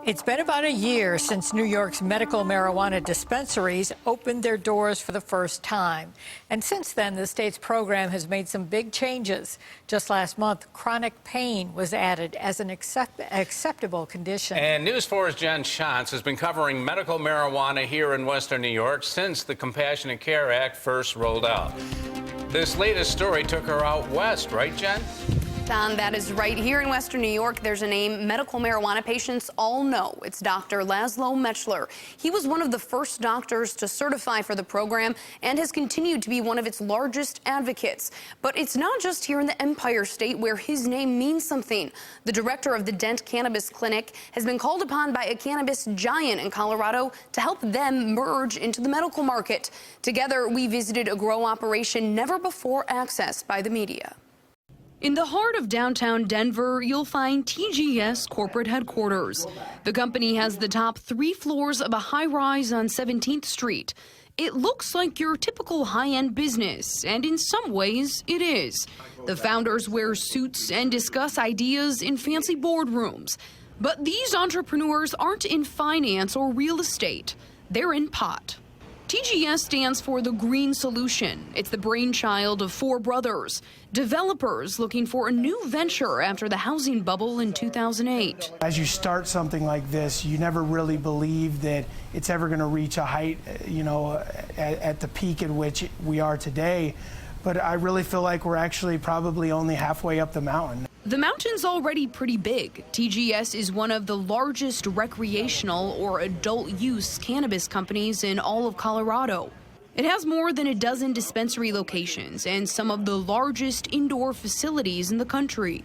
It's been about a year since New York's medical marijuana dispensaries opened their doors for the first time. And since then, the state's program has made some big changes. Just last month, chronic pain was added as an acceptable condition. And News 4's Jen Shantz has been covering medical marijuana here in Western New York since the Compassionate Care Act first rolled out. This latest story took her out west, right, Jen? Don, that is right. Here in Western New York, there's a name medical marijuana patients all know. It's Dr. Laszlo Mechler. He was one of the first doctors to certify for the program and has continued to be one of its largest advocates. But it's not just here in the Empire State where his name means something. The director of the Dent Cannabis Clinic has been called upon by a cannabis giant in Colorado to help them merge into the medical market. Together, we visited a grow operation never before accessed by the media. In the heart of downtown Denver, you'll find TGS corporate headquarters. The company has the top 3 floors of a high-rise on 17th Street. It looks like your typical high-end business, and in some ways, it is. The founders wear suits and discuss ideas in fancy boardrooms. But these entrepreneurs aren't in finance or real estate. They're in pot. TGS stands for the Green Solution. It's the brainchild of 4 brothers, developers looking for a new venture after the housing bubble in 2008. As you start something like this, you never really believe that it's ever going to reach a height, at the peak at which we are today. But I really feel like we're actually probably only halfway up the mountain. The mountain's already pretty big. TGS is one of the largest recreational or adult use cannabis companies in all of Colorado. It has more than a dozen dispensary locations and some of the largest indoor facilities in the country.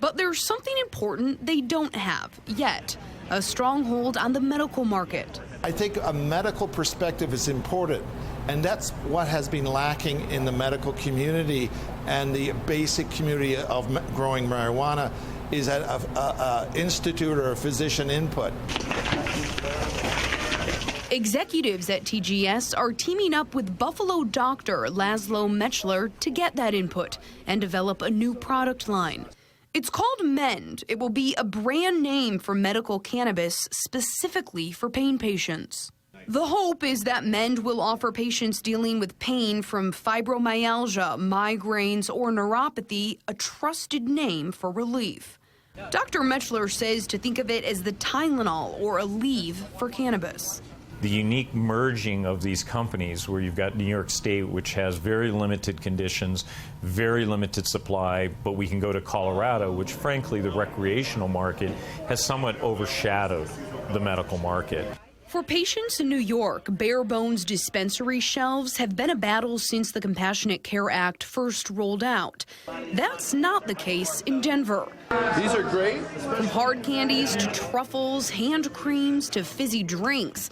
But there's something important they don't have yet, a stronghold on the medical market. I think a medical perspective is important, and that's what has been lacking in the medical community and the basic community of growing marijuana is that an institute or a physician input. Executives at TGS are teaming up with Buffalo doctor Laszlo Mechler to get that input and develop a new product line. It's called Mend. It will be a brand name for medical cannabis specifically for pain patients. The hope is that Mend will offer patients dealing with pain from fibromyalgia, migraines, or neuropathy a trusted name for relief. Dr. Mechler says to think of it as the Tylenol or Aleve for cannabis. The unique merging of these companies where you've got New York State, which has very limited conditions, very limited supply, but we can go to Colorado, which frankly the recreational market has somewhat overshadowed the medical market. For patients in New York, bare-bones dispensary shelves have been a battle since the Compassionate Care Act first rolled out. That's not the case in Denver. These are great. From hard candies to truffles, hand creams to fizzy drinks.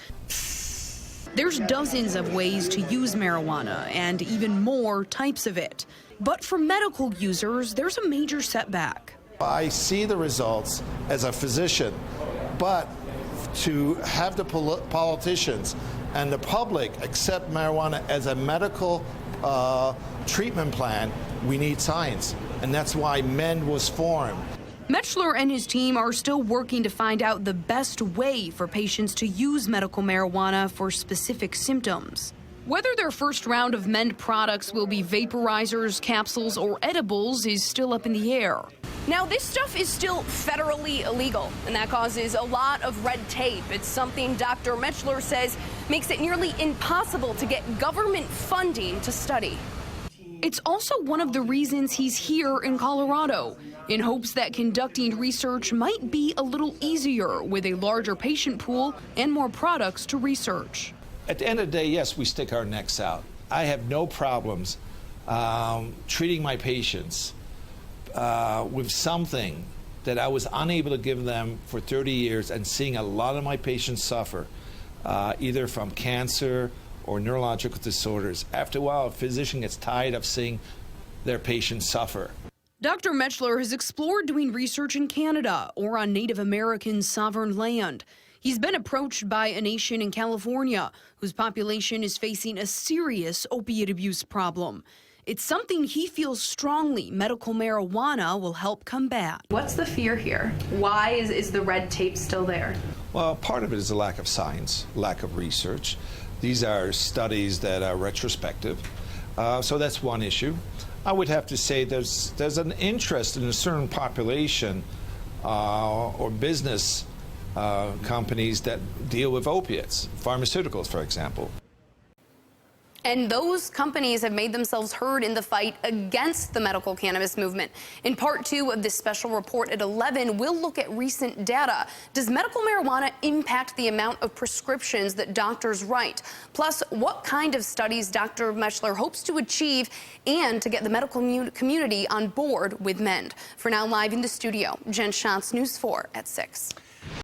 There's dozens of ways to use marijuana and even more types of it. But for medical users, there's a major setback. I see the results as a physician, but to have the politicians and the public accept marijuana as a medical treatment plan, we need science. And that's why Mend was formed. Mechler and his team are still working to find out the best way for patients to use medical marijuana for specific symptoms. Whether their first round of Mend products will be vaporizers, capsules, or edibles is still up in the air. Now, this stuff is still federally illegal, and that causes a lot of red tape. It's something Dr. Mechler says makes it nearly impossible to get government funding to study. It's also one of the reasons he's here in Colorado, in hopes that conducting research might be a little easier with a larger patient pool and more products to research. At the end of the day, yes, we stick our necks out. I have no problems treating my patients with something that I was unable to give them for 30 years and seeing a lot of my patients suffer, either from cancer or neurological disorders. After a while, a physician gets tired of seeing their patients suffer. Dr. Mechler has explored doing research in Canada or on Native American sovereign land. He's been approached by a nation in California whose population is facing a serious opiate abuse problem. It's something he feels strongly medical marijuana will help combat. What's the fear here? Why is the red tape still there? Well, part of it is a lack of science, lack of research. These are studies that are retrospective. So that's one issue. I would have to say there's an interest in a certain population or business companies that deal with opiates, pharmaceuticals, for example. And those companies have made themselves heard in the fight against the medical cannabis movement. In part 2 of this special report at 11, we'll look at recent data. Does medical marijuana impact the amount of prescriptions that doctors write? Plus, what kind of studies Dr. Mechler hopes to achieve and to get the medical community on board with MEND. For now, live in the studio, Jen Schatz, News 4 at 6.